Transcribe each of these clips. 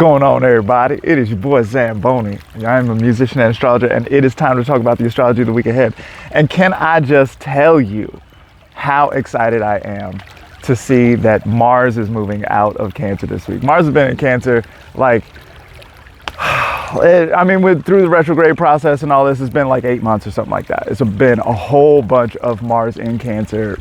Going on, everybody? It is your boy Zamboni. I am a musician and astrologer, and it is time to talk about the astrology of the week ahead. And can I just tell you how excited I am to see that Mars is moving out of Cancer this week. Mars has been in Cancer like, through the retrograde process and all this, it's been like 8 months or something like that. It's been a whole bunch of Mars in Cancer,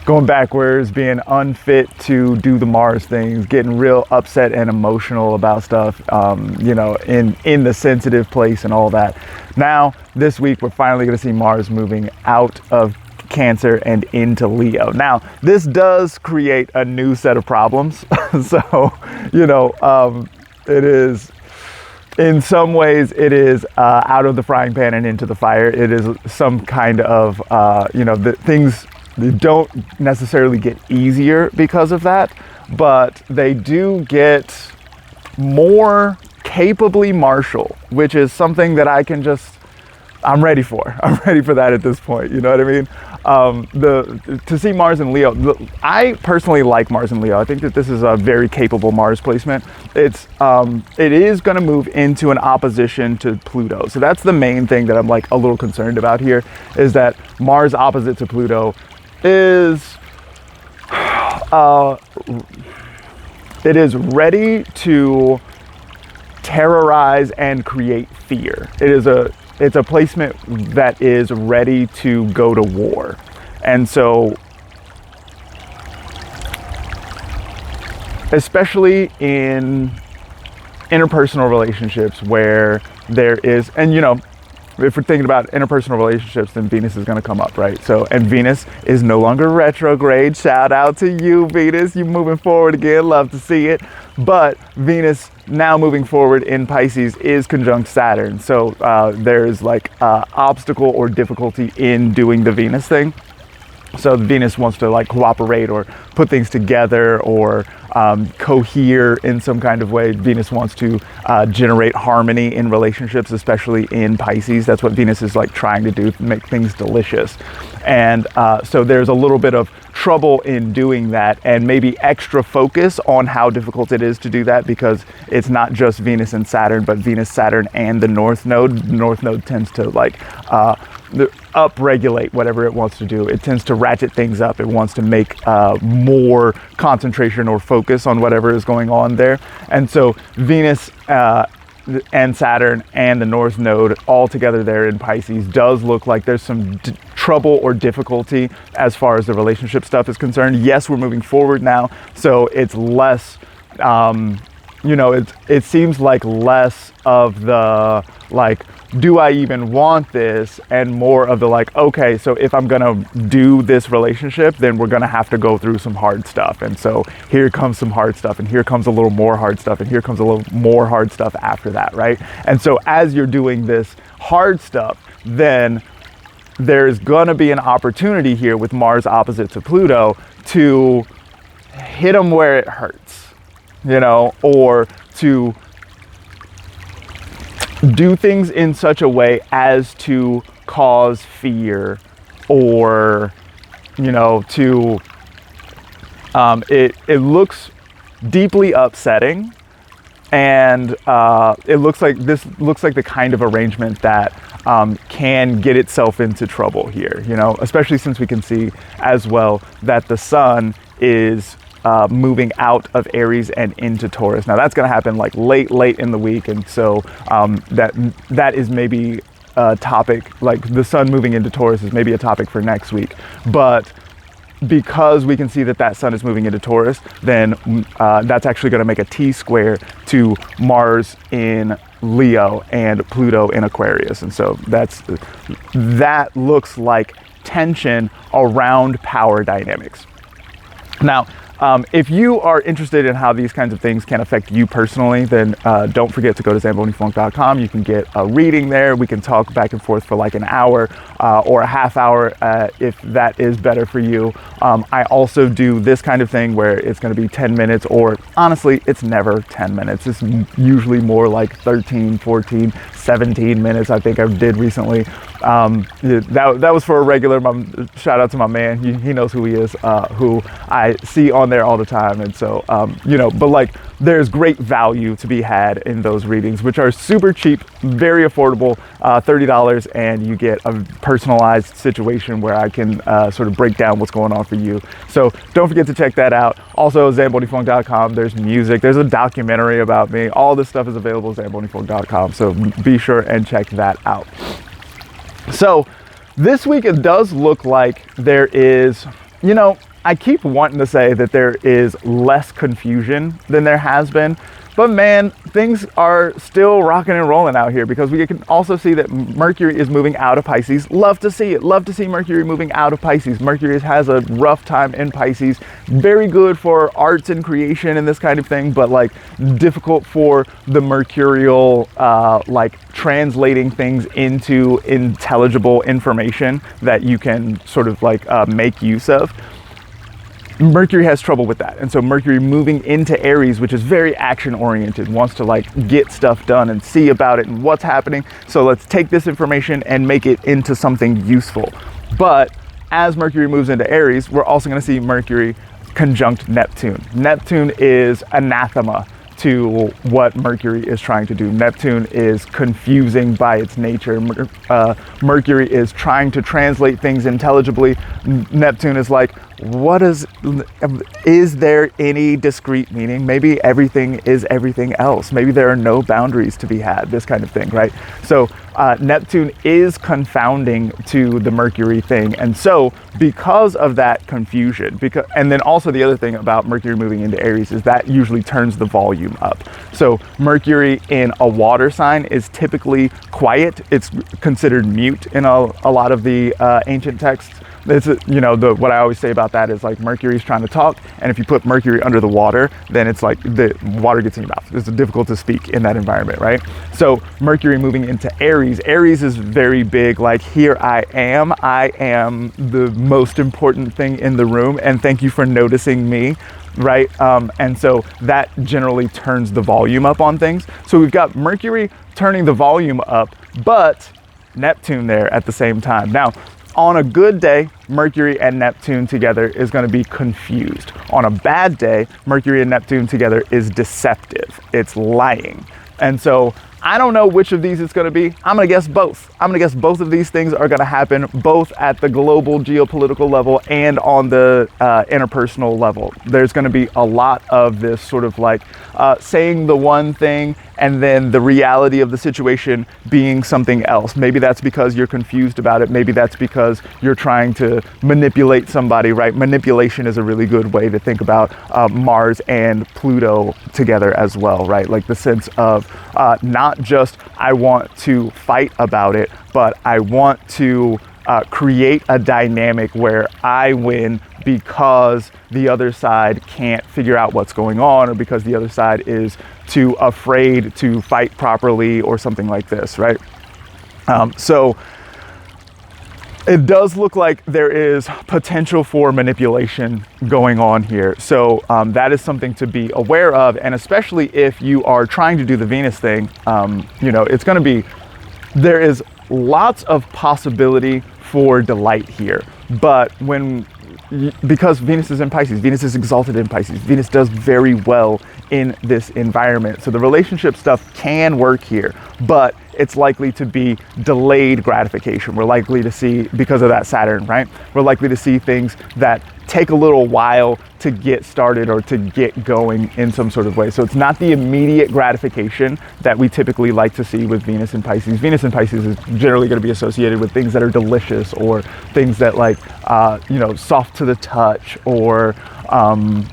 going backwards, being unfit to do the Mars things, getting real upset and emotional about stuff, in the sensitive place and all that. Now, this week, we're finally going to see Mars moving out of Cancer and into Leo. Now, this does create a new set of problems. So, it is, in some ways, it is out of the frying pan and into the fire. It is some kind of, the things they don't necessarily get easier because of that, but they do get more capably martial, which is something that I'm ready for. I'm ready for that at this point. You know what I mean? To see Mars in Leo, I personally like Mars in Leo. I think that this is a very capable Mars placement. It is going to move into an opposition to Pluto. So that's the main thing that I'm like a little concerned about here, is that Mars opposite to Pluto is it is ready to terrorize and create fear. It's a placement that is ready to go to war. And so, especially in interpersonal relationships where there is, and if we're thinking about interpersonal relationships, then Venus is going to come up, right? So, and Venus is no longer retrograde. Shout out to you, Venus. You're moving forward again. Love to see it. But Venus now moving forward in Pisces is conjunct Saturn. So there's like obstacle or difficulty in doing the Venus thing. So Venus wants to like cooperate or put things together or cohere in some kind of way. Venus wants to generate harmony in relationships, especially in Pisces. That's what Venus is like trying to do, to make things delicious. And so there's a little bit of trouble in doing that, and maybe extra focus on how difficult it is to do that, because it's not just Venus and Saturn, but Venus, Saturn, and the North Node. The North Node tends to like up-regulate whatever it wants to do. It tends to ratchet things up. It wants to make more concentration or focus on whatever is going on there. And so Venus and Saturn and the North Node all together there in Pisces does look like there's some trouble or difficulty as far as the relationship stuff is concerned. Yes, we're moving forward now, so it's less, it seems like less of the like, do I even want this, and more of the like, okay, so if I'm gonna do this relationship, then we're gonna have to go through some hard stuff. And so here comes some hard stuff, and here comes a little more hard stuff, and here comes a little more hard stuff after that, right? And so as you're doing this hard stuff, then there's gonna be an opportunity here with Mars opposite to Pluto to hit them where it hurts, or to do things in such a way as to cause fear, or it looks deeply upsetting, and it looks like the kind of arrangement that can get itself into trouble here, especially since we can see as well that the sun is moving out of Aries and into Taurus. Now that's going to happen like late in the week, and so that is maybe a topic, like the sun moving into Taurus is maybe a topic for next week. But because we can see that sun is moving into Taurus, then that's actually going to make a T-square to Mars in Leo and Pluto in Aquarius. And so that looks like tension around power dynamics. Now, if you are interested in how these kinds of things can affect you personally, then don't forget to go to ZamboniFunk.com. You can get a reading there. We can talk back and forth for like an hour or a half hour if that is better for you. I also do this kind of thing where it's going to be 10 minutes, or honestly, it's never 10 minutes. It's usually more like 13, 14, 17 minutes, I think I did recently. That was for a regular. Shout out to my man. He knows who he is, who I see on there all the time. And so, but like there's great value to be had in those readings, which are super cheap, very affordable, $30, and you get a personalized situation where I can sort of break down what's going on for you. So don't forget to check that out. Also, zambonifunk.com, there's music, there's a documentary about me. All this stuff is available at zambonifunk.com, so be sure and check that out. So this week it does look like there is, you know, I keep wanting to say that there is less confusion than there has been, but man, things are still rocking and rolling out here, because we can also see that Mercury is moving out of Pisces. Love to see it. Love to see Mercury moving out of Pisces. Mercury has a rough time in Pisces. Very good for arts and creation and this kind of thing, but like difficult for the mercurial, like translating things into intelligible information that you can sort of like make use of. Mercury has trouble with that. And so Mercury moving into Aries, which is very action oriented, wants to like get stuff done and see about it and what's happening. So let's take this information and make it into something useful. But as Mercury moves into Aries, we're also going to see Mercury conjunct Neptune. Neptune is anathema to what Mercury is trying to do. Neptune is confusing by its nature. Mercury is trying to translate things intelligibly. Neptune is like, is there any discrete meaning? Maybe everything is everything else. Maybe there are no boundaries to be had, this kind of thing, right? So Neptune is confounding to the Mercury thing. And so because of that confusion, and then also the other thing about Mercury moving into Aries is that usually turns the volume up. So Mercury in a water sign is typically quiet. It's considered mute in a lot of the ancient texts. It's, you know, what I always say about that is like Mercury's trying to talk, and if you put Mercury under the water, then it's like the water gets in your mouth. It's difficult to speak in that environment, right? So Mercury moving into Aries. Aries is very big, like here I am the most important thing in the room, and thank you for noticing me, right? And so that generally turns the volume up on things. So we've got Mercury turning the volume up, but Neptune there at the same time. Now, on a good day, Mercury and Neptune together is going to be confused. On a bad day, Mercury and Neptune together is deceptive. It's lying. And so I don't know which of these it's going to be. I'm going to guess both. I'm going to guess both of these things are going to happen both at the global geopolitical level and on the interpersonal level. There's going to be a lot of this sort of like saying the one thing and then the reality of the situation being something else. Maybe that's because you're confused about it. Maybe that's because you're trying to manipulate somebody, right? Manipulation is a really good way to think about Mars and Pluto together as well, right? Like the sense of not just I want to fight about it, but I want to create a dynamic where I win because the other side can't figure out what's going on, or because the other side is too afraid to fight properly or something like this, right? So it does look like there is potential for manipulation going on here. So that is something to be aware of. And especially if you are trying to do the Venus thing, you know, it's going to be, there is lots of possibility for delight here. But because Venus is in Pisces, Venus is exalted in Pisces, Venus does very well in this environment. So the relationship stuff can work here, but it's likely to be delayed gratification. We're likely to see, because of that Saturn, right? We're likely to see things that take a little while to get started or to get going in some sort of way. So it's not the immediate gratification that we typically like to see with Venus in Pisces. Venus in Pisces is generally going to be associated with things that are delicious, or things that like, you know, soft to the touch, or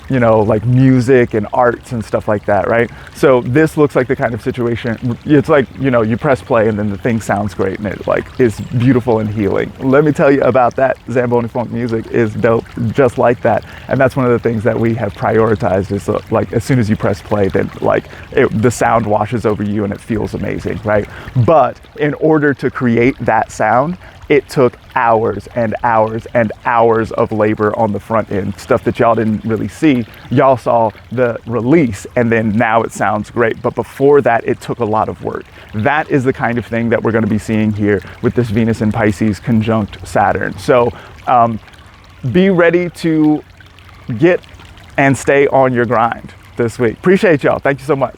you know, like music and arts and stuff like that, right? So this looks like the kind of situation, it's like, you know, you press play and then the thing sounds great and it like is beautiful and healing. Let me tell you about that. Zamboni Funk music is dope, just like that. And that's one of the things that we have prioritized is like, as soon as you press play, then like the sound washes over you and it feels amazing, right? But in order to create that sound, it took hours and hours and hours of labor on the front end, stuff that y'all didn't really see. Y'all saw the release and then now it sounds great. But before that, it took a lot of work. That is the kind of thing that we're going to be seeing here with this Venus in Pisces conjunct Saturn. So be ready to get and stay on your grind. this week. Appreciate y'all. Thank you so much.